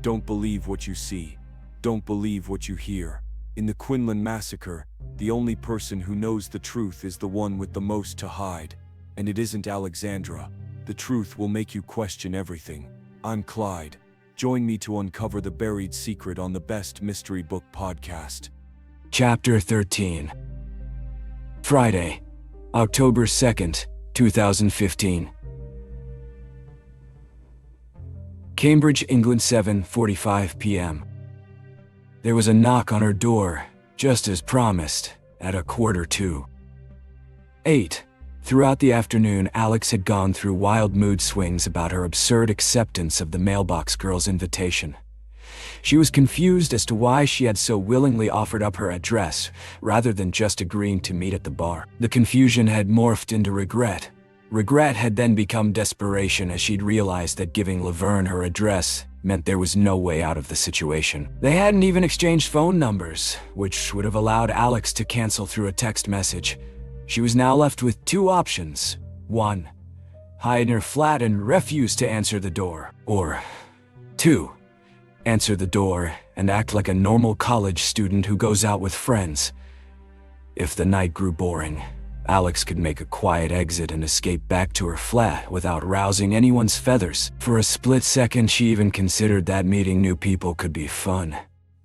Don't believe what you see. Don't believe what you hear. In the Quinlan massacre, the only person who knows the truth is the one with the most to hide. And it isn't Alexandra. The truth will make you question everything. I'm Clyde. Join me to uncover the buried secret on the Best Mystery Book Podcast. Chapter 13. Friday, October 2nd, 2015. Cambridge, England, 7:45 p.m. There was a knock on her door, just as promised, at 8:45. Throughout the afternoon, Alex had gone through wild mood swings about her absurd acceptance of the mailbox girl's invitation. She was confused as to why she had so willingly offered up her address, rather than just agreeing to meet at the bar. The confusion had morphed into regret. Regret had then become desperation as she'd realized that giving Laverne her address meant there was no way out of the situation. They hadn't even exchanged phone numbers, which would have allowed Alex to cancel through a text message. She was now left with two options. 1. Hide in her flat and refuse to answer the door. Or 2. Answer the door and act like a normal college student who goes out with friends. If the night grew boring, Alex could make a quiet exit and escape back to her flat without rousing anyone's feathers. For a split second, she even considered that meeting new people could be fun,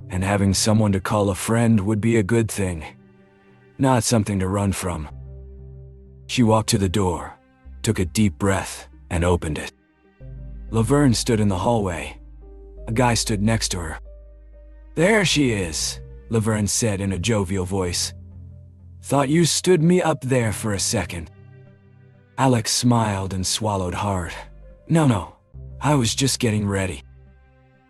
and having someone to call a friend would be a good thing, not something to run from. She walked to the door, took a deep breath, and opened it. Laverne stood in the hallway. A guy stood next to her. "There she is," Laverne said in a jovial voice. "Thought you stood me up there for a second." Alex smiled and swallowed hard. No, I was just getting ready."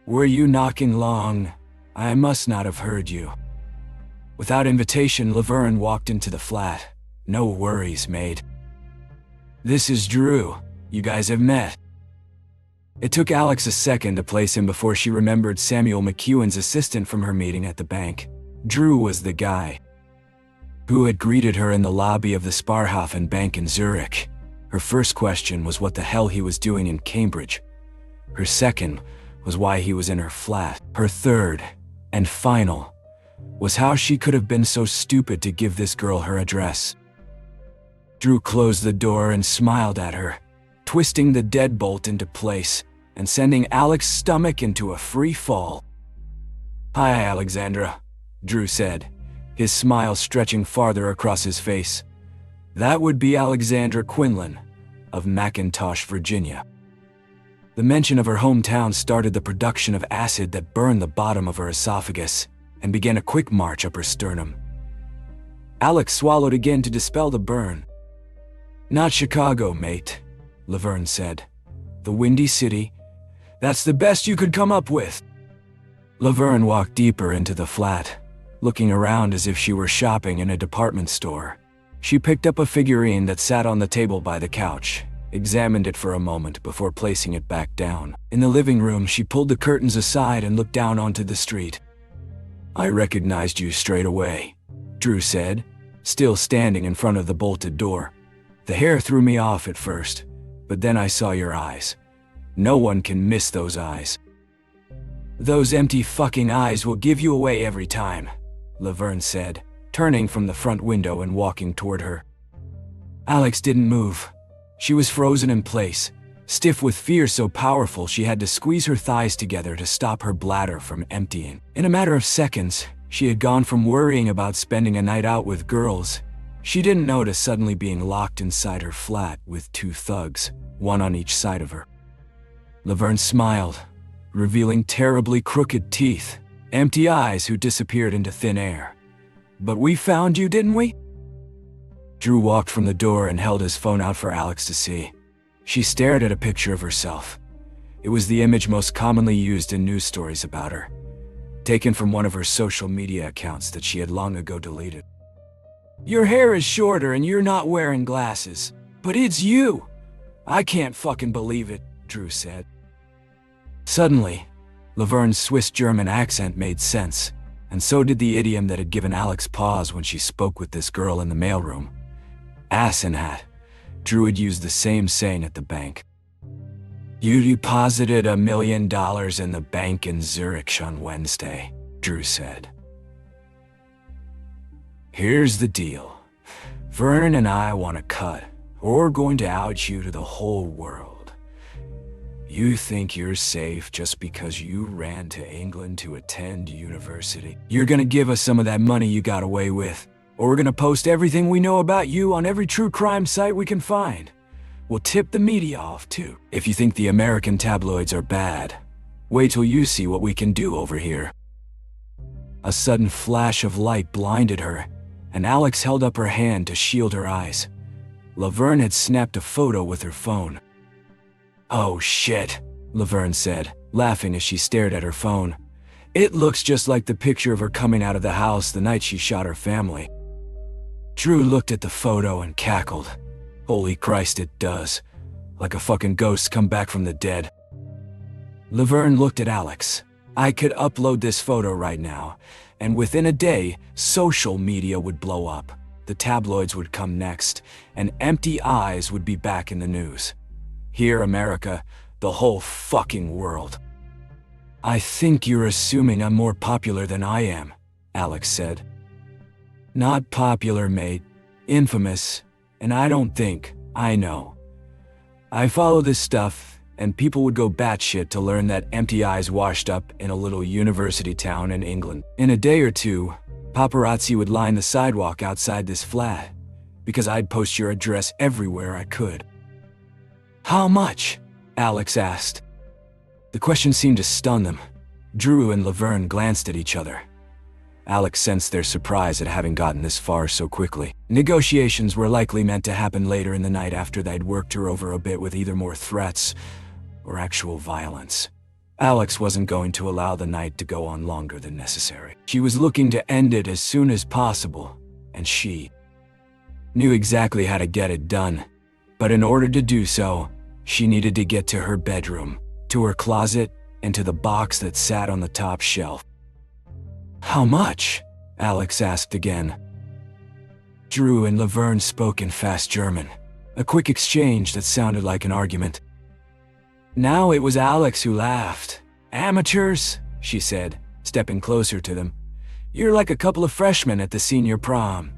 "Were you knocking long? I must not have heard you." Without invitation, Laverne walked into the flat. "No worries, mate. This is Drew. You guys have met." It took Alex a second to place him before she remembered Samuel McEwen's assistant from her meeting at the bank. Drew was the guy who had greeted her in the lobby of the Sparhafen Bank in Zurich. Her first question was what the hell he was doing in Cambridge. Her second was why he was in her flat. Her third, and final, was how she could have been so stupid to give this girl her address. Drew closed the door and smiled at her, twisting the deadbolt into place and sending Alex's stomach into a free fall. "Hi, Alexandra," Drew said, his smile stretching farther across his face. That would be Alexandra Quinlan, of McIntosh, Virginia. The mention of her hometown started the production of acid that burned the bottom of her esophagus and began a quick march up her sternum. Alex swallowed again to dispel the burn. "Not Chicago, mate," Laverne said. "The Windy City? That's the best you could come up with." Laverne walked deeper into the flat, looking around as if she were shopping in a department store. She picked up a figurine that sat on the table by the couch, examined it for a moment before placing it back down. In the living room, she pulled the curtains aside and looked down onto the street. "I recognized you straight away," Drew said, still standing in front of the bolted door. "The hair threw me off at first, but then I saw your eyes. No one can miss those eyes." "Those empty fucking eyes will give you away every time," Laverne said, turning from the front window and walking toward her. Alex didn't move. She was frozen in place, stiff with fear so powerful she had to squeeze her thighs together to stop her bladder from emptying. In a matter of seconds, she had gone from worrying about spending a night out with girls. She didn't know to suddenly being locked inside her flat with two thugs, one on each side of her. Laverne smiled, revealing terribly crooked teeth, empty eyes who disappeared into thin air. "But we found you, didn't we?" Drew walked from the door and held his phone out for Alex to see. She stared at a picture of herself. It was the image most commonly used in news stories about her, taken from one of her social media accounts that she had long ago deleted. "Your hair is shorter and you're not wearing glasses, but it's you! I can't fucking believe it," Drew said. Suddenly, Laverne's Swiss-German accent made sense, and so did the idiom that had given Alex pause when she spoke with this girl in the mailroom. "Ass in hat." Drew had used the same saying at the bank. You deposited $1 million in the bank in Zurich on Wednesday, Drew said. Here's the deal. Vernon and I want to cut. We're going to out you to the whole world. You think you're safe just because you ran to England to attend university. You're gonna give us some of that money you got away with, or we're gonna post everything we know about you on every true crime site we can find. We'll tip the media off too. If you think the American tabloids are bad, wait till you see what we can do over here. A sudden flash of light blinded her, and Alex held up her hand to shield her eyes. Laverne had snapped a photo with her phone. Oh shit, Laverne said, laughing as she stared at her phone. It looks just like the picture of her coming out of the house the night she shot her family. Drew looked at the photo and cackled. Holy Christ, it does. Like a fucking ghost come back from the dead. Laverne looked at Alex. I could upload this photo right now, and within a day, social media would blow up. The tabloids would come next, and Empty Eyes would be back in the news. Here, America, the whole fucking world. I think you're assuming I'm more popular than I am, Alex said. Not popular, mate. Infamous. And I don't think, I know. I follow this stuff, and people would go batshit to learn that Empty Eyes washed up in a little university town in England. In a day or two, paparazzi would line the sidewalk outside this flat, because I'd post your address everywhere I could. How much? Alex asked. The question seemed to stun them. Drew and Laverne glanced at each other. Alex sensed their surprise at having gotten this far so quickly. Negotiations were likely meant to happen later in the night after they'd worked her over a bit with either more threats or actual violence. Alex wasn't going to allow the night to go on longer than necessary. She was looking to end it as soon as possible, and she knew exactly how to get it done. But in order to do so, she needed to get to her bedroom, to her closet, and to the box that sat on the top shelf. How much? Alex asked again. Drew and Laverne spoke in fast German, a quick exchange that sounded like an argument. Now it was Alex who laughed. Amateurs, she said, stepping closer to them. You're like a couple of freshmen at the senior prom.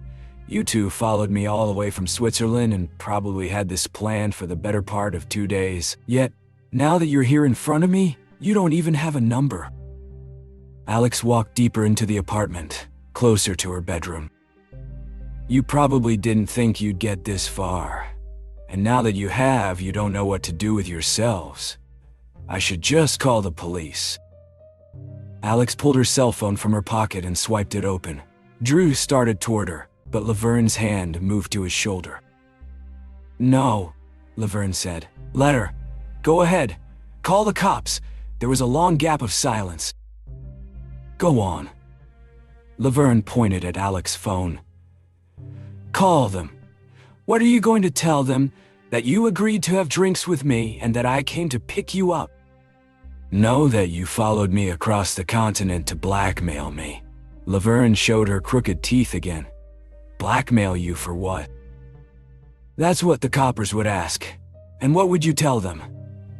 You two followed me all the way from Switzerland and probably had this planned for the better part of 2 days. Yet, now that you're here in front of me, you don't even have a number. Alex walked deeper into the apartment, closer to her bedroom. You probably didn't think you'd get this far. And now that you have, you don't know what to do with yourselves. I should just call the police. Alex pulled her cell phone from her pocket and swiped it open. Drew started toward her, but Laverne's hand moved to his shoulder. No, Laverne said. Let her. Go ahead. Call the cops. There was a long gap of silence. Go on. Laverne pointed at Alex's phone. Call them. What are you going to tell them? That you agreed to have drinks with me and that I came to pick you up? Know that you followed me across the continent to blackmail me. Laverne showed her crooked teeth again. Blackmail you for what? That's what the coppers would ask. And what would you tell them?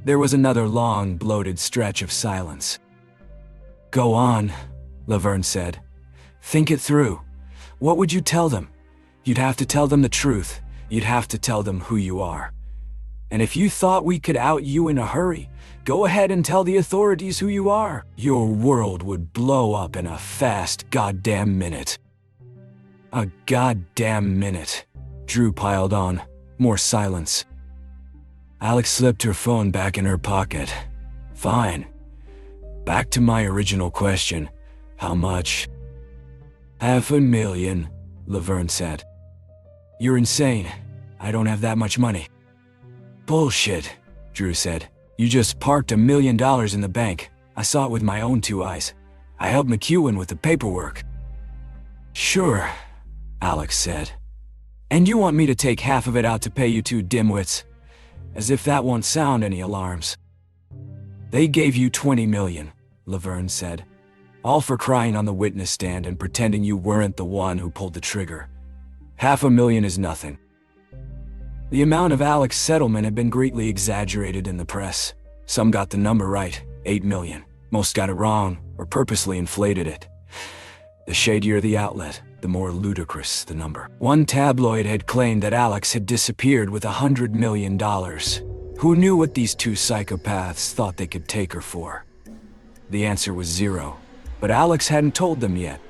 There was another long, bloated stretch of silence. Go on, Laverne said. Think it through. What would you tell them? You'd have to tell them the truth. You'd have to tell them who you are. And if you thought we could out you in a hurry, go ahead and tell the authorities who you are. Your world would blow up in a fast goddamn minute. A goddamn minute. Drew piled on. More silence. Alex slipped her phone back in her pocket. Fine. Back to my original question. How much? $500,000, Laverne said. You're insane. I don't have that much money. Bullshit, Drew said. You just parked $1 million in the bank. I saw it with my own 2 eyes. I helped McEwen with the paperwork. Sure, Alex said. And you want me to take half of it out to pay you 2 dimwits? As if that won't sound any alarms. They gave you $20 million, Laverne said. All for crying on the witness stand and pretending you weren't the one who pulled the trigger. $500,000 is nothing. The amount of Alex's settlement had been greatly exaggerated in the press. Some got the number right, 8 million. Most got it wrong, or purposely inflated it. The shadier the outlet, the more ludicrous the number. One tabloid had claimed that Alex had disappeared with $100 million. Who knew what these two psychopaths thought they could take her for? The answer was zero, but Alex hadn't told them yet.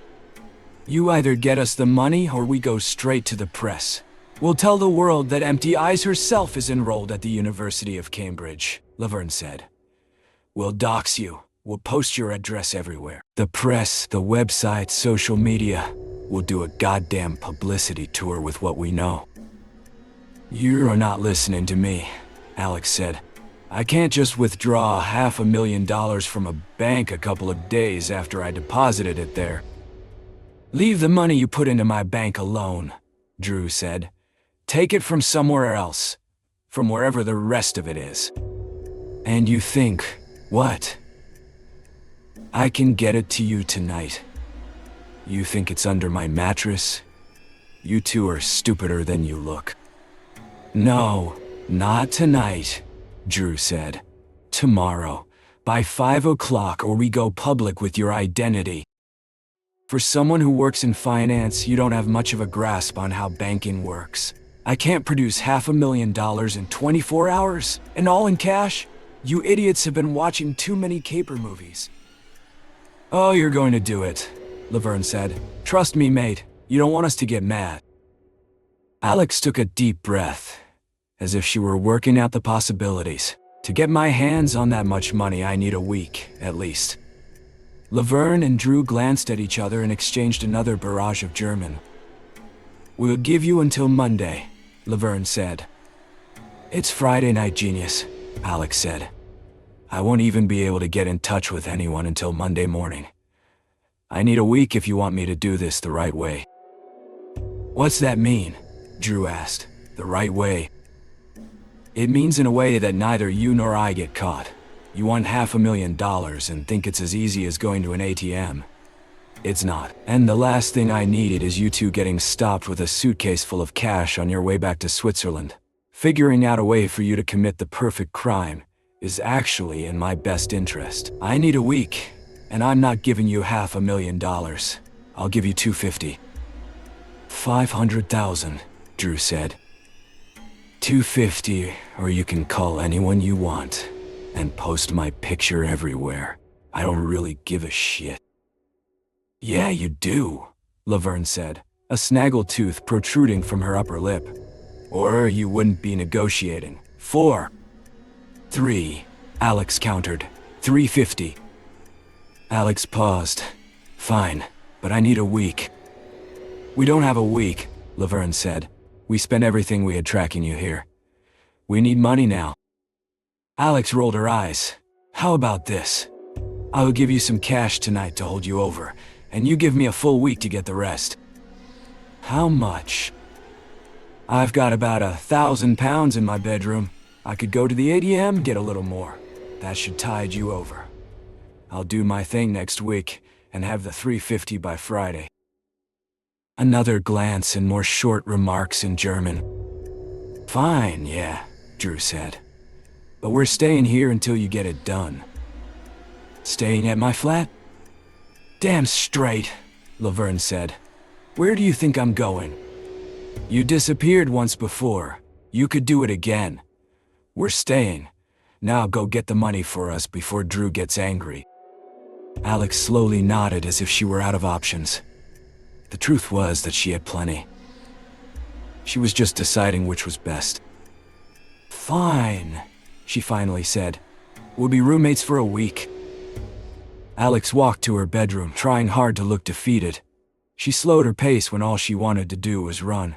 You either get us the money or we go straight to the press. We'll tell the world that Empty Eyes herself is enrolled at the University of Cambridge, Laverne said. We'll dox you. We'll post your address everywhere. The press, the website, social media. We'll do a goddamn publicity tour with what we know. You're not listening to me, Alex said. I can't just withdraw $500,000 from a bank a couple of days after I deposited it there. Leave the money you put into my bank alone, Drew said. Take it from somewhere else, from wherever the rest of it is. And you think, what? I can get it to you tonight. You think it's under my mattress? You two are stupider than you look. No, not tonight, Drew said. Tomorrow, by 5 o'clock, or we go public with your identity. For someone who works in finance, you don't have much of a grasp on how banking works. I can't produce $500,000 in 24 hours, and all in cash? You idiots have been watching too many caper movies. Oh, you're going to do it, Laverne said. Trust me, mate. You don't want us to get mad. Alex took a deep breath, as if she were working out the possibilities. To get my hands on that much money, I need a week, at least. Laverne and Drew glanced at each other and exchanged another barrage of German. We'll give you until Monday, Laverne said. It's Friday night, genius, Alex said. I won't even be able to get in touch with anyone until Monday morning. I need a week if you want me to do this the right way. What's that mean? Drew asked. The right way? It means in a way that neither you nor I get caught. You want $500,000 and think it's as easy as going to an ATM. It's not. And the last thing I needed is you two getting stopped with a suitcase full of cash on your way back to Switzerland. Figuring out a way for you to commit the perfect crime is actually in my best interest. I need a week, and I'm not giving you $500,000. I'll give you $250,000. $500,000, Drew said. $250,000, or you can call anyone you want and post my picture everywhere. I don't really give a shit. Yeah, you do, Laverne said, a snaggletooth protruding from her upper lip. Or you wouldn't be negotiating. 4. 3, Alex countered. $350,000. Alex paused. Fine, but I need a week. We don't have a week, Laverne said. We spent everything we had tracking you here. We need money now. Alex rolled her eyes. How about this? I'll give you some cash tonight to hold you over, and you give me a full week to get the rest. How much? I've got about 1,000 pounds in my bedroom. I could go to the ATM, get a little more. That should tide you over. I'll do my thing next week and have the $350,000 by Friday. Another glance and more short remarks in German. Fine, yeah, Drew said. But we're staying here until you get it done. Staying at my flat? Damn straight, Laverne said. Where do you think I'm going? You disappeared once before. You could do it again. We're staying. Now go get the money for us before Drew gets angry. Alex slowly nodded as if she were out of options. The truth was that she had plenty. She was just deciding which was best. Fine, she finally said. We'll be roommates for a week. Alex walked to her bedroom, trying hard to look defeated. She slowed her pace when all she wanted to do was run.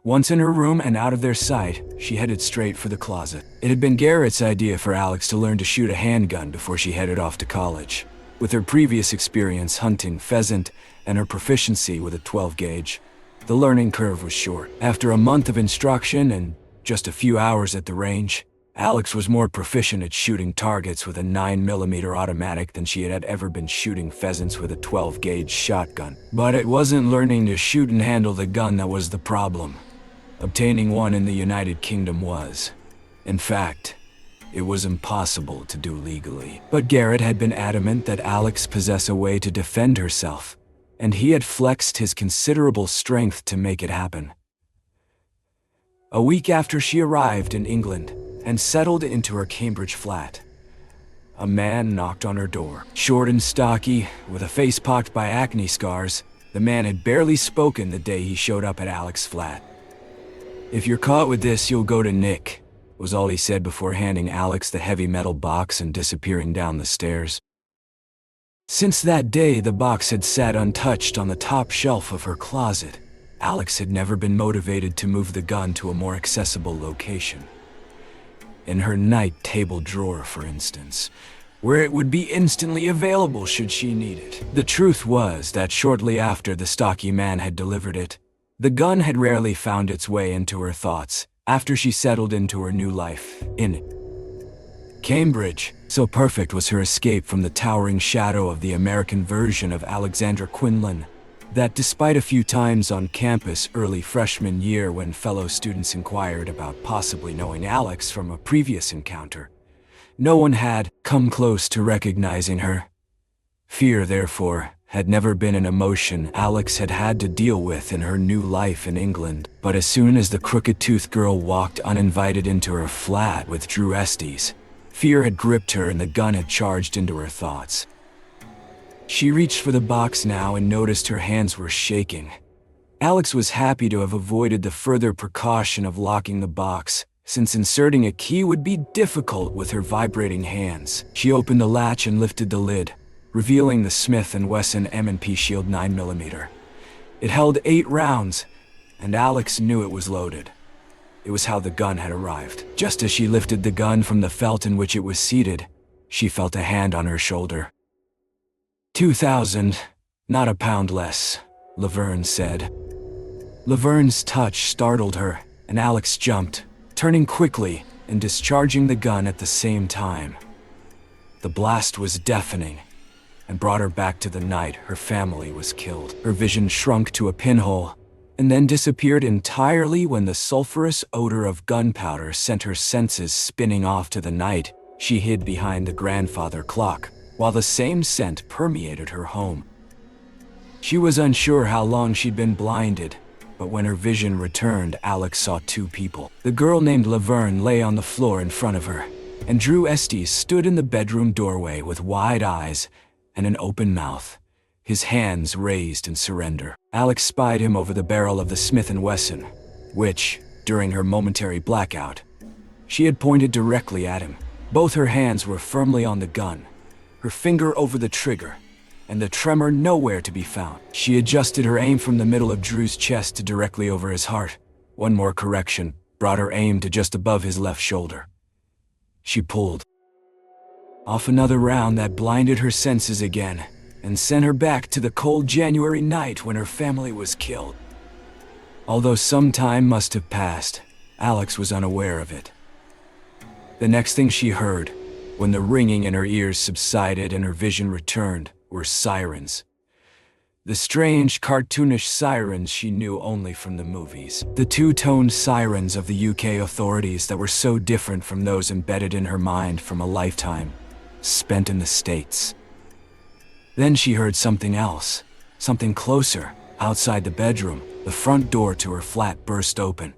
Once in her room and out of their sight, she headed straight for the closet. It had been Garrett's idea for Alex to learn to shoot a handgun before she headed off to college. With her previous experience hunting pheasant and her proficiency with a 12-gauge, the learning curve was short. After a month of instruction and just a few hours at the range, Alex was more proficient at shooting targets with a 9mm automatic than she had ever been shooting pheasants with a 12-gauge shotgun. But it wasn't learning to shoot and handle the gun that was the problem. Obtaining one in the United Kingdom was. In fact, It was impossible to do legally. But Garrett had been adamant that Alex possess a way to defend herself, and he had flexed his considerable strength to make it happen. A week after she arrived in England and settled into her Cambridge flat, a man knocked on her door. Short and stocky, with a face pocked by acne scars, the man had barely spoken the day he showed up at Alex's flat. "If you're caught with this, you'll go to Nick," was all he said before handing Alex the heavy metal box and disappearing down the stairs. Since that day, the box had sat untouched on the top shelf of her closet. Alex had never been motivated to move the gun to a more accessible location. In her night table drawer, for instance, where it would be instantly available should she need it. The truth was that shortly after the stocky man had delivered it, the gun had rarely found its way into her thoughts after she settled into her new life in Cambridge. So perfect was her escape from the towering shadow of the American version of Alexandra Quinlan, that despite a few times on campus early freshman year when fellow students inquired about possibly knowing Alex from a previous encounter, no one had come close to recognizing her. Fear, therefore, had never been an emotion Alex had had to deal with in her new life in England. But as soon as the crooked-toothed girl walked uninvited into her flat with Drew Estes, fear had gripped her and the gun had charged into her thoughts. She reached for the box now and noticed her hands were shaking. Alex was happy to have avoided the further precaution of locking the box, since inserting a key would be difficult with her vibrating hands. She opened the latch and lifted the lid, revealing the Smith & Wesson M&P Shield 9mm. It held 8 rounds, and Alex knew it was loaded. It was how the gun had arrived. Just as she lifted the gun from the felt in which it was seated, she felt a hand on her shoulder. 2,000, not a pound less, Laverne said. Laverne's touch startled her, and Alex jumped, turning quickly and discharging the gun at the same time. The blast was deafening and brought her back to the night her family was killed. Her vision shrunk to a pinhole and then disappeared entirely when the sulfurous odor of gunpowder sent her senses spinning off to the night she hid behind the grandfather clock, while the same scent permeated her home. She was unsure how long she'd been blinded, but when her vision returned, Alex saw 2 people. The girl named Laverne lay on the floor in front of her, and Drew Estes stood in the bedroom doorway with wide eyes and an open mouth, his hands raised in surrender. Alex spied him over the barrel of the Smith & Wesson, which, during her momentary blackout, she had pointed directly at him. Both her hands were firmly on the gun, her finger over the trigger, and the tremor nowhere to be found. She adjusted her aim from the middle of Drew's chest to directly over his heart. One more correction brought her aim to just above his left shoulder. She pulled off another round that blinded her senses again and sent her back to the cold January night when her family was killed. Although some time must have passed, Alex was unaware of it. The next thing she heard, when the ringing in her ears subsided and her vision returned, were sirens. The strange, cartoonish sirens she knew only from the movies. The two-toned sirens of the UK authorities that were so different from those embedded in her mind from a lifetime spent in the States. Then she heard something else, something closer, outside the bedroom. The front door to her flat burst open.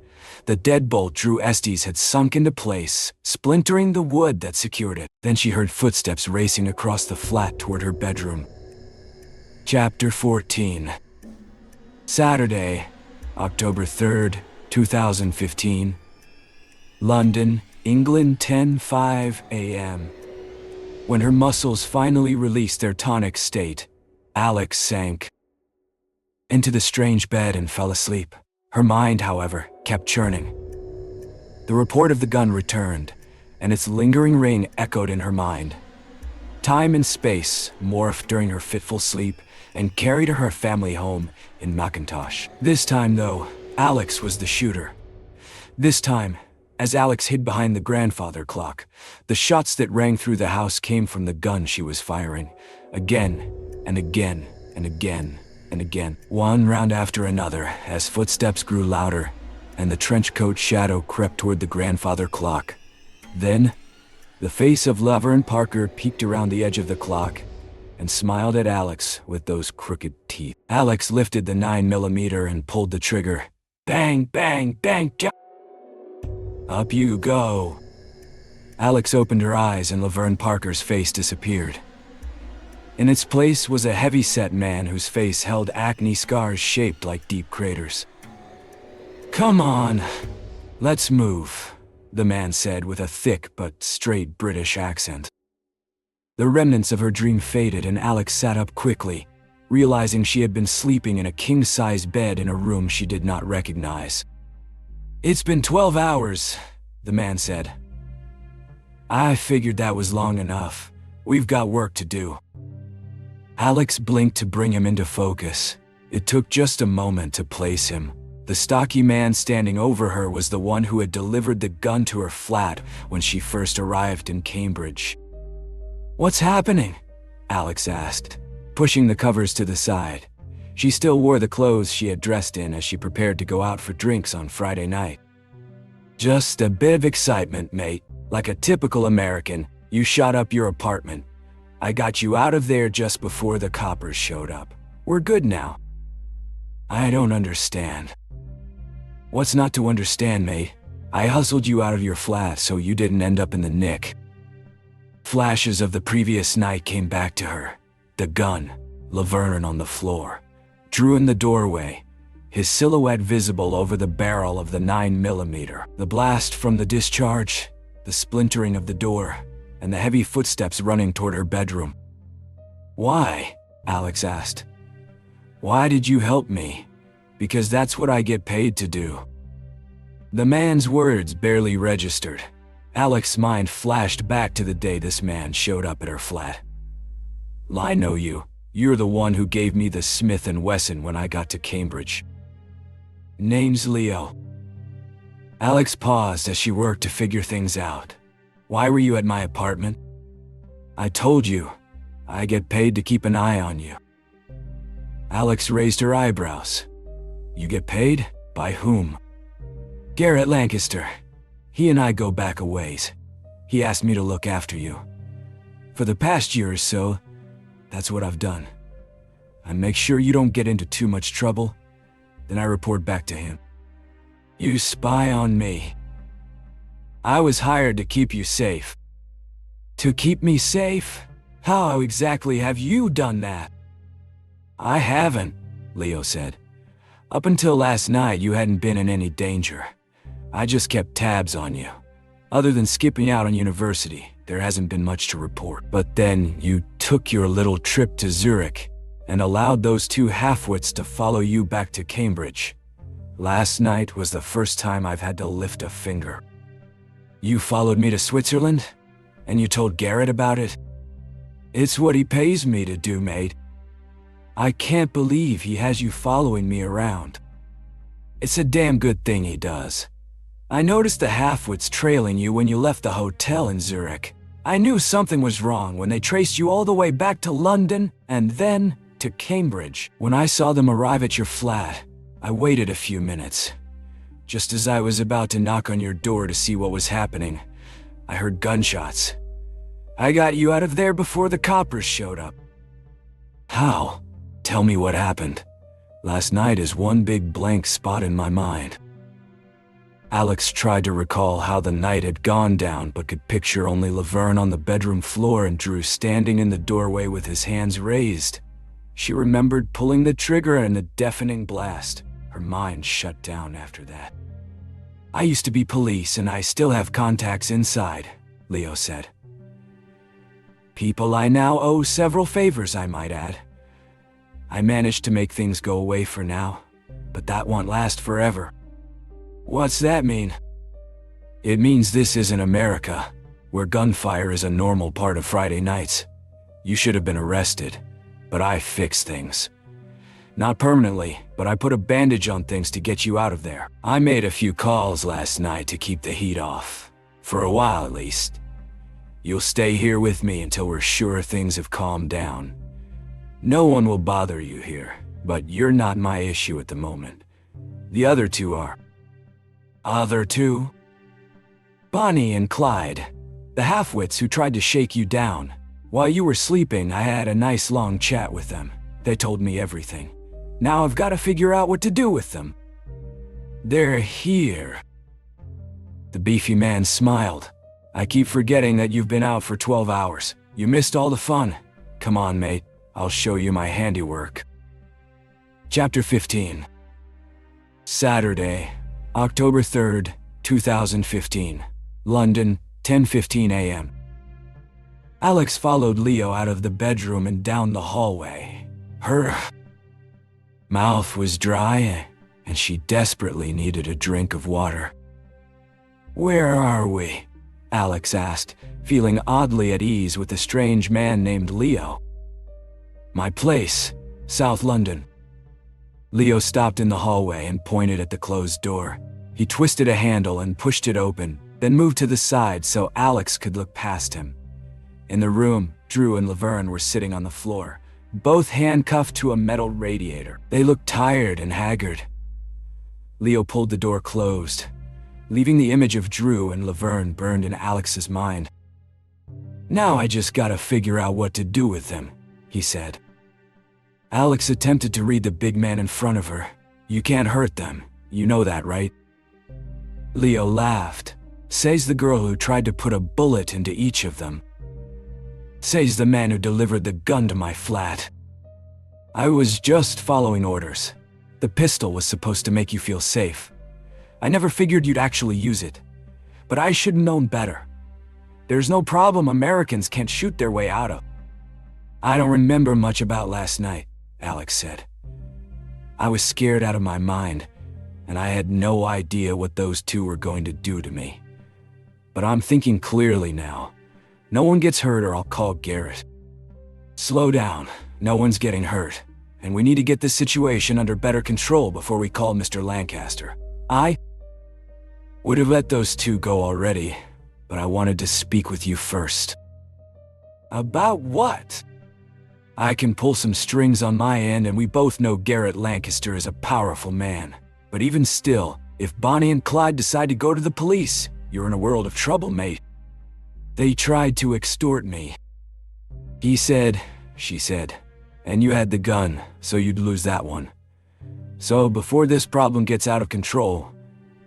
The deadbolt Drew Estes had sunk into place, splintering the wood that secured it. Then she heard footsteps racing across the flat toward her bedroom. Chapter 14. Saturday, October 3rd, 2015. London, England, 10:05 a.m. When her muscles finally released their tonic state, Alex sank into the strange bed and fell asleep. Her mind, however, kept churning. The report of the gun returned, and its lingering ring echoed in her mind. Time and space morphed during her fitful sleep and carried her family home in Macintosh. This time, though, Alex was the shooter. This time, as Alex hid behind the grandfather clock, the shots that rang through the house came from the gun she was firing, again and again and again and again, one round after another, as footsteps grew louder and the trenchcoat shadow crept toward the grandfather clock. Then, The face of Laverne Parker peeked around the edge of the clock and smiled at Alex with those crooked teeth. Alex lifted the 9mm and pulled the trigger. Bang, bang, bang, up you go. Alex opened her eyes and Laverne Parker's face disappeared. In its place was a heavy-set man whose face held acne scars shaped like deep craters. Come on, let's move, the man said with a thick but straight British accent. The remnants of her dream faded and Alex sat up quickly, realizing she had been sleeping in a king-size bed in a room she did not recognize. It's been 12 hours, the man said. I figured that was long enough. We've got work to do. Alex blinked to bring him into focus. It took just a moment to place him. The stocky man standing over her was the one who had delivered the gun to her flat when she first arrived in Cambridge. What's happening? Alex asked, pushing the covers to the side. She still wore the clothes she had dressed in as she prepared to go out for drinks on Friday night. Just a bit of excitement, mate. Like a typical American, you shot up your apartment. I got you out of there just before the coppers showed up. We're good now. I don't understand. What's not to understand, mate? I hustled you out of your flat so you didn't end up in the nick. Flashes of the previous night came back to her. The gun, Laverne on the floor, Drew in the doorway, his silhouette visible over the barrel of the 9mm, the blast from the discharge, the splintering of the door, and the heavy footsteps running toward her bedroom. Why? Alex asked. Why did you help me? Because that's what I get paid to do. The man's words barely registered. Alex's mind flashed back to the day this man showed up at her flat. I know you. You're the one who gave me the Smith & Wesson when I got to Cambridge. Name's Leo. Alex paused as she worked to figure things out. Why were you at my apartment? I told you. I get paid to keep an eye on you. Alex raised her eyebrows. You get paid? By whom? Garrett Lancaster. He and I go back a ways. He asked me to look after you. For the past year or so, that's what I've done. I make sure you don't get into too much trouble, then I report back to him. You spy on me. I was hired to keep you safe. To keep me safe? How exactly have you done that? I haven't, Leo said. Up until last night, you hadn't been in any danger. I just kept tabs on you. Other than skipping out on university, there hasn't been much to report. But then you took your little trip to Zurich and allowed those two halfwits to follow you back to Cambridge. Last night was the first time I've had to lift a finger. You followed me to Switzerland, and you told Garrett about it? It's what he pays me to do, mate. I can't believe he has you following me around. It's a damn good thing he does. I noticed the halfwits trailing you when you left the hotel in Zurich. I knew something was wrong when they traced you all the way back to London and then to Cambridge. When I saw them arrive at your flat, I waited a few minutes. Just as I was about to knock on your door to see what was happening, I heard gunshots. I got you out of there before the coppers showed up. How? Tell me what happened. Last night is one big blank spot in my mind. Alex tried to recall how the night had gone down but could picture only Laverne on the bedroom floor and Drew standing in the doorway with his hands raised. She remembered pulling the trigger and the deafening blast. Her mind shut down after that. I used to be police and I still have contacts inside, Leo said. People I now owe several favors, I might add. I managed to make things go away for now, but that won't last forever. What's that mean? It means this isn't America, where gunfire is a normal part of Friday nights. You should have been arrested, but I fixed things. Not permanently, but I put a bandage on things to get you out of there. I made a few calls last night to keep the heat off, for a while at least. You'll stay here with me until we're sure things have calmed down. No one will bother you here, but you're not my issue at the moment. The other two are. Other two? Bonnie and Clyde. The half-wits who tried to shake you down. While you were sleeping, I had a nice long chat with them. They told me everything. Now I've got to figure out what to do with them. They're here. The beefy man smiled. I keep forgetting that you've been out for 12 hours. You missed all the fun. Come on, mate. I'll show you my handiwork. Chapter 15. Saturday, October 3rd, 2015. London, 10:15 a.m. Alex followed Leo out of the bedroom and down the hallway. Her mouth was dry, and she desperately needed a drink of water. "Where are we?" Alex asked, feeling oddly at ease with a strange man named Leo. "My place, South London." Leo stopped in the hallway and pointed at the closed door. He twisted a handle and pushed it open, then moved to the side so Alex could look past him. In the room, Drew and Laverne were sitting on the floor, both handcuffed to a metal radiator. They looked tired and haggard. Leo pulled the door closed, leaving the image of Drew and Laverne burned in Alex's mind. "Now I just gotta figure out what to do with them," he said. Alex attempted to read the big man in front of her. "You can't hurt them. You know that, right?" Leo laughed. "Says the girl who tried to put a bullet into each of them. Says the man who delivered the gun to my flat. I was just following orders. The pistol was supposed to make you feel safe. I never figured you'd actually use it. But I should've known better. There's no problem Americans can't shoot their way out of." "I don't remember much about last night," Alex said. "I was scared out of my mind, and I had no idea what those two were going to do to me. But I'm thinking clearly now. No one gets hurt or I'll call Garrett. Slow down. No one's getting hurt, and we need to get this situation under better control before we call Mr. Lancaster. I would have let those two go already, but I wanted to speak with you first." "About what?" "I can pull some strings on my end, and we both know Garrett Lancaster is a powerful man. But even still, if Bonnie and Clyde decide to go to the police, you're in a world of trouble, mate. They tried to extort me." "He said," she said, "and you had the gun, so you'd lose that one. So before this problem gets out of control,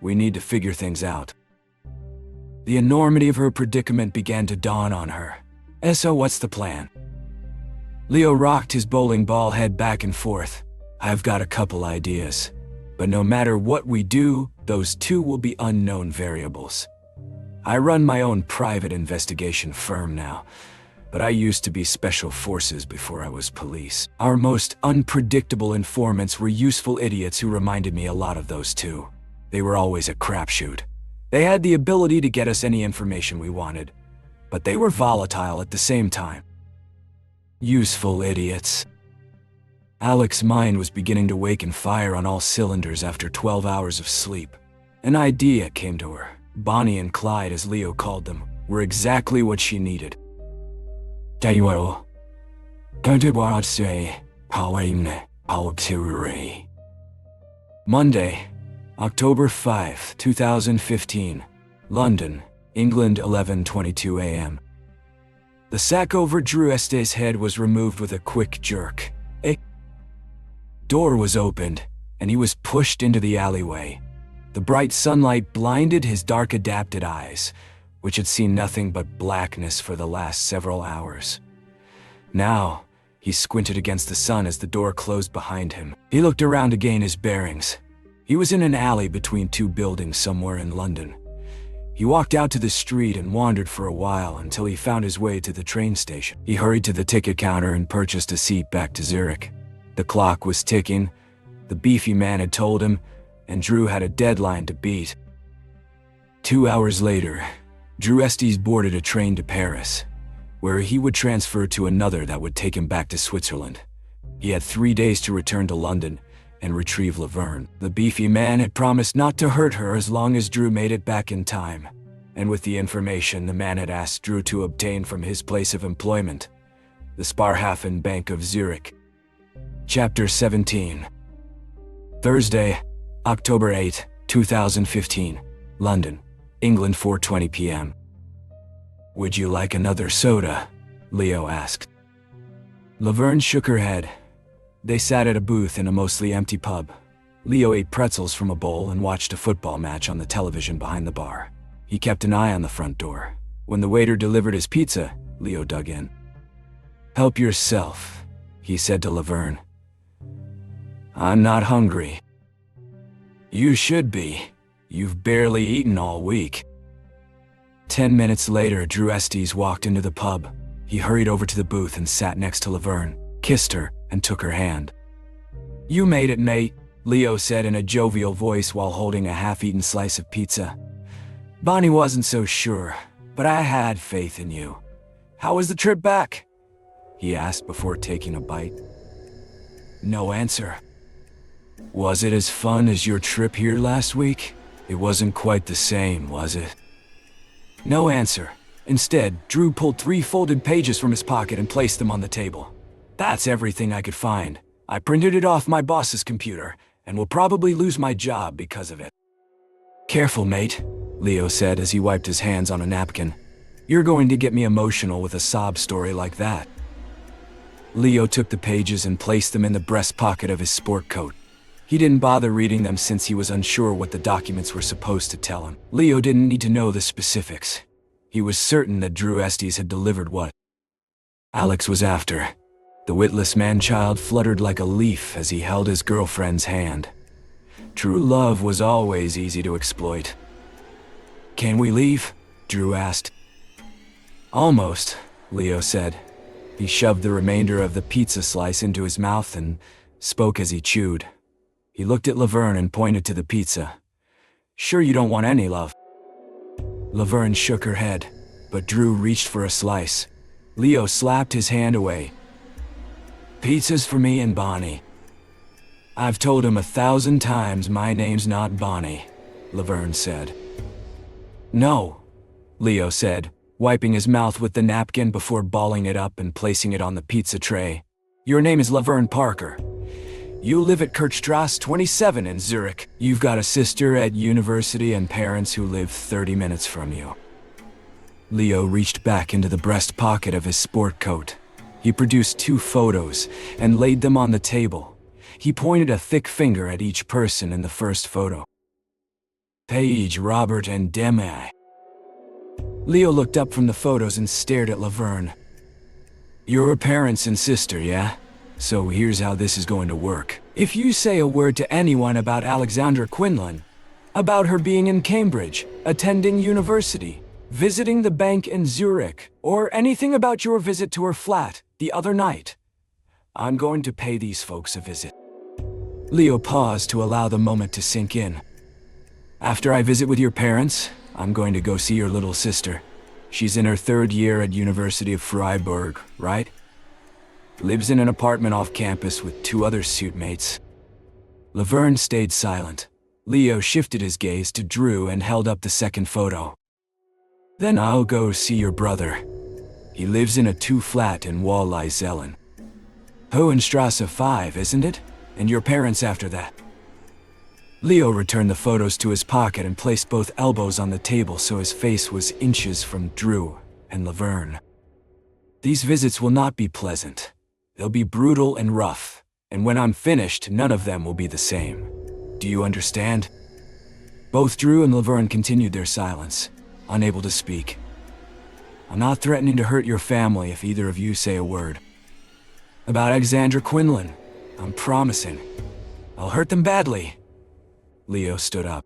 we need to figure things out." The enormity of her predicament began to dawn on her. "So what's the plan?" Leo rocked his bowling ball head back and forth. "I've got a couple ideas, but no matter what we do, those two will be unknown variables. I run my own private investigation firm now, but I used to be special forces before I was police. Our most unpredictable informants were useful idiots who reminded me a lot of those two. They were always a crapshoot. They had the ability to get us any information we wanted, but they were volatile at the same time. Useful idiots." Alex's mind was beginning to wake and fire on all cylinders after 12 hours of sleep. An idea came to her. Bonnie and Clyde, as Leo called them, were exactly what she needed. Monday, October 5, 2015. London, England, 11:22 a.m. The sack over Drew Este's head was removed with a quick jerk. A door was opened, and he was pushed into the alleyway. The bright sunlight blinded his dark-adapted eyes, which had seen nothing but blackness for the last several hours. Now, he squinted against the sun as the door closed behind him. He looked around to gain his bearings. He was in an alley between two buildings somewhere in London. He walked out to the street and wandered for a while until he found his way to the train station. He hurried to the ticket counter and purchased a seat back to Zurich. The clock was ticking, the beefy man had told him, and Drew had a deadline to beat. 2 hours later, Drew Estes boarded a train to Paris, where he would transfer to another that would take him back to Switzerland. He had 3 days to return to London and retrieve Laverne. The beefy man had promised not to hurt her as long as Drew made it back in time, and with the information the man had asked Drew to obtain from his place of employment, the Sparhafen Bank of Zurich. Chapter 17. Thursday, October 8, 2015. London, England, 4:20 p.m. "Would you like another soda?" Leo asked. Laverne shook her head. They sat at a booth in a mostly empty pub. Leo ate pretzels from a bowl and watched a football match on the television behind the bar. He kept an eye on the front door. When the waiter delivered his pizza, Leo dug in. "Help yourself," he said to Laverne. "I'm not hungry." "You should be. You've barely eaten all week." 10 minutes later, Drew Estes walked into the pub. He hurried over to the booth and sat next to Laverne, kissed her, and took her hand. "You made it, mate," Leo said in a jovial voice while holding a half-eaten slice of pizza. "Bonnie wasn't so sure, but I had faith in you. How was the trip back?" he asked before taking a bite. No answer. "Was it as fun as your trip here last week? It wasn't quite the same, was it?" No answer. Instead, Drew pulled 3 folded pages from his pocket and placed them on the table. "That's everything I could find. I printed it off my boss's computer, and will probably lose my job because of it." "Careful, mate," Leo said as he wiped his hands on a napkin. "You're going to get me emotional with a sob story like that." Leo took the pages and placed them in the breast pocket of his sport coat. He didn't bother reading them since he was unsure what the documents were supposed to tell him. Leo didn't need to know the specifics. He was certain that Drew Estes had delivered what Alex was after. The witless man-child fluttered like a leaf as he held his girlfriend's hand. True love was always easy to exploit. "Can we leave?" Drew asked. "Almost," Leo said. He shoved the remainder of the pizza slice into his mouth and spoke as he chewed. He looked at Laverne and pointed to the pizza. "Sure you don't want any love?" Laverne shook her head, but Drew reached for a slice. Leo slapped his hand away. "Pizza's for me and Bonnie." "I've told him 1,000 times my name's not Bonnie," Laverne said. "No," Leo said, wiping his mouth with the napkin before balling it up and placing it on the pizza tray. "Your name is Laverne Parker. You live at Kirchstrasse 27 in Zurich. You've got a sister at university and parents who live 30 minutes from you." Leo reached back into the breast pocket of his sport coat. He produced 2 photos and laid them on the table. He pointed a thick finger at each person in the first photo. "Paige, Robert, and Demi." Leo looked up from the photos and stared at Laverne. "Your parents and sister, yeah? So here's how this is going to work. If you say a word to anyone about Alexandra Quinlan, about her being in Cambridge, attending university, visiting the bank in Zurich, or anything about your visit to her flat the other night, I'm going to pay these folks a visit." Leo paused to allow the moment to sink in. "After I visit with your parents, I'm going to go see your little sister. She's in her 3rd year at University of Freiburg, right? Lives in an apartment off campus with 2 other suitmates." Laverne stayed silent. Leo shifted his gaze to Drew and held up the second photo. "Then I'll go see your brother. He lives in a 2-flat in Wallei-Zellen. Hohenstrasse 5, isn't it? And your parents after that." Leo returned the photos to his pocket and placed both elbows on the table so his face was inches from Drew and Laverne. "These visits will not be pleasant. They'll be brutal and rough, and when I'm finished, none of them will be the same. Do you understand?" Both Drew and Laverne continued their silence, unable to speak. "I'm not threatening to hurt your family if either of you say a word. About Alexandra Quinlan, I'm promising. I'll hurt them badly." Leo stood up.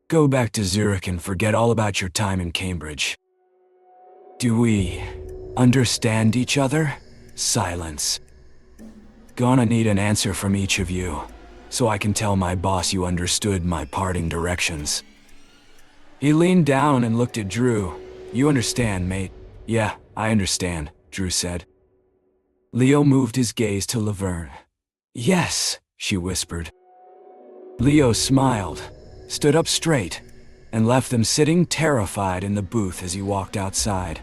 "Go back to Zurich and forget all about your time in Cambridge." "Do we understand each other?" Silence. "Gonna need an answer from each of you, so I can tell my boss you understood my parting directions." He leaned down and looked at Drew. "You understand, mate?" "Yeah, I understand," Drew said. Leo moved his gaze to Laverne. "Yes," she whispered. Leo smiled, stood up straight, and left them sitting terrified in the booth as he walked outside.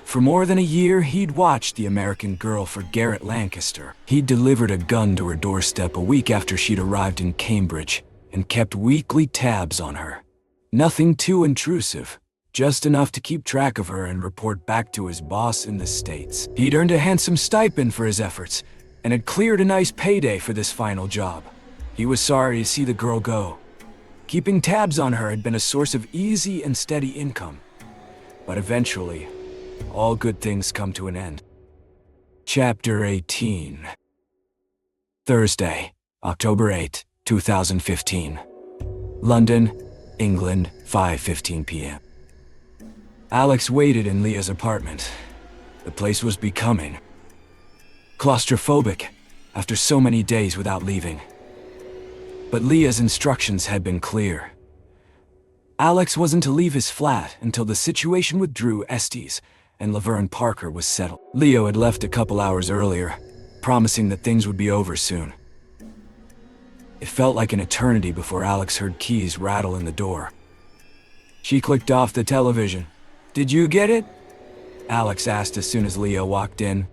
For more than a year, he'd watched The American Girl for Garrett Lancaster. He'd delivered a gun to her doorstep a week after she'd arrived in Cambridge and kept weekly tabs on her. Nothing too intrusive, just enough to keep track of her and report back to his boss in the States. He'd earned a handsome stipend for his efforts, and had cleared a nice payday for this final job. He was sorry to see the girl go. Keeping tabs on her had been a source of easy and steady income. But eventually, all good things come to an end. Chapter 18. Thursday, October 8, 2015. London, England, 5:15 p.m. Alex waited in Leah's apartment. The place was becoming claustrophobic after so many days without leaving. But Leah's instructions had been clear. Alex wasn't to leave his flat until the situation with Drew Estes and Laverne Parker was settled. Leo had left a couple hours earlier, promising that things would be over soon. It felt like an eternity before Alex heard keys rattle in the door. She clicked off the television. "Did you get it?" Alex asked as soon as Leo walked in.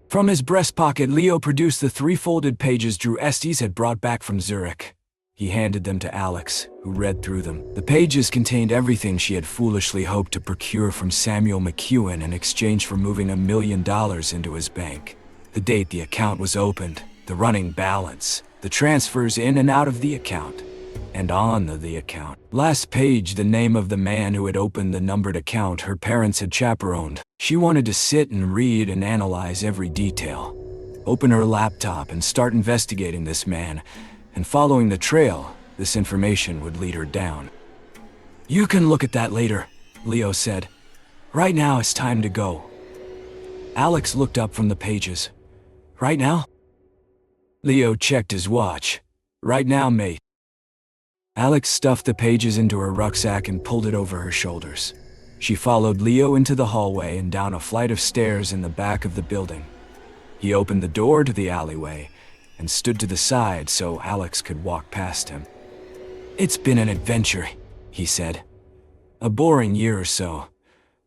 From his breast pocket, Leo produced the 3 folded pages Drew Estes had brought back from Zurich. He handed them to Alex, who read through them. The pages contained everything she had foolishly hoped to procure from Samuel McEwen in exchange for moving $1 million into his bank. The date the account was opened, the running balance, the transfers in and out of the account, and on the account. Last page, the name of the man who had opened the numbered account her parents had chaperoned. She wanted to sit and read and analyze every detail. Open her laptop and start investigating this man, and following the trail, this information would lead her down. "You can look at that later," Leo said. "Right now it's time to go." Alex looked up from the pages. "Right now?" Leo checked his watch. "Right now, mate." Alex stuffed the pages into her rucksack and pulled it over her shoulders. She followed Leo into the hallway and down a flight of stairs in the back of the building. He opened the door to the alleyway and stood to the side so Alex could walk past him. "It's been an adventure," he said. "A boring year or so,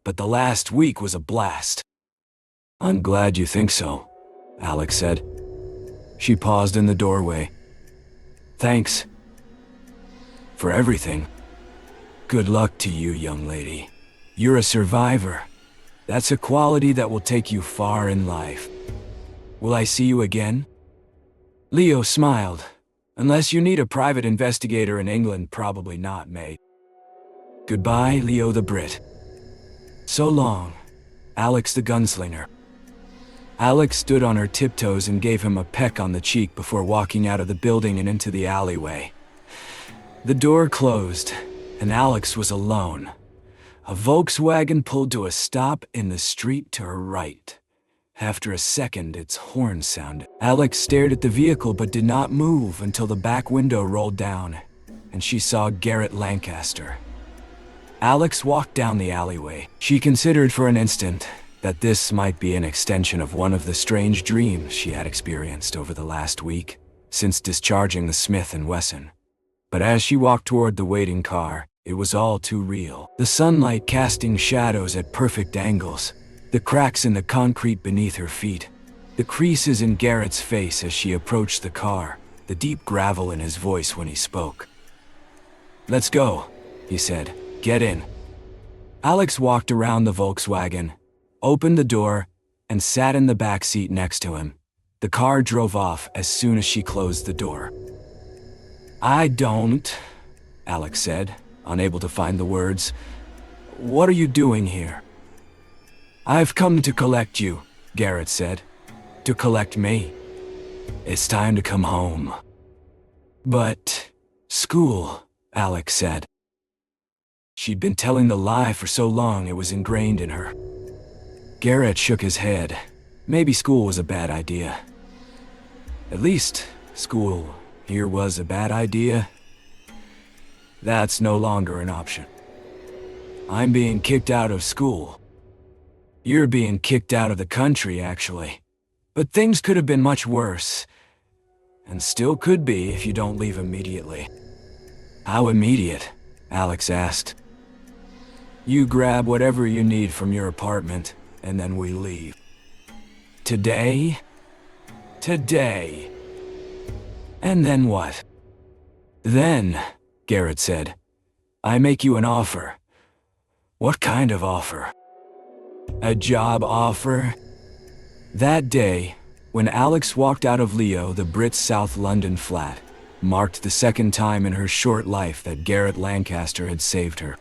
but the last week was a blast." "I'm glad you think so," Alex said. She paused in the doorway. "Thanks for everything. Good luck to you, young lady. You're a survivor. That's a quality that will take you far in life. Will I see you again?" Leo smiled. "Unless you need a private investigator in England, probably not, mate." "Goodbye, Leo the Brit." "So long, Alex the gunslinger." Alex stood on her tiptoes and gave him a peck on the cheek before walking out of the building and into the alleyway. The door closed, and Alex was alone. A Volkswagen pulled to a stop in the street to her right. After a second, its horn sounded. Alex stared at the vehicle but did not move until the back window rolled down, and she saw Garrett Lancaster. Alex walked down the alleyway. She considered for an instant that this might be an extension of one of the strange dreams she had experienced over the last week, since discharging the Smith & Wesson. But as she walked toward the waiting car, it was all too real. The sunlight casting shadows at perfect angles, the cracks in the concrete beneath her feet, the creases in Garrett's face as she approached the car, the deep gravel in his voice when he spoke. "Let's go," he said. "Get in." Alex walked around the Volkswagen, opened the door, and sat in the back seat next to him. The car drove off as soon as she closed the door. "I don't," Alex said, unable to find the words. "What are you doing here?" "I've come to collect you," Garrett said. "To collect me. It's time to come home." "But school," Alex said. She'd been telling the lie for so long it was ingrained in her. Garrett shook his head. Maybe school was a bad idea. At least, school here was a bad idea. That's no longer an option. "I'm being kicked out of school." "You're being kicked out of the country, actually. But things could have been much worse. And still could be if you don't leave immediately." "How immediate?" Alex asked. "You grab whatever you need from your apartment, and then we leave." "Today?" "Today." "And then what?" "Then," Garrett said, "I make you an offer. What kind of offer? A job offer? That day, when Alex walked out of Leo, the Brit's South London flat, marked the second time in her short life that Garrett Lancaster had saved her.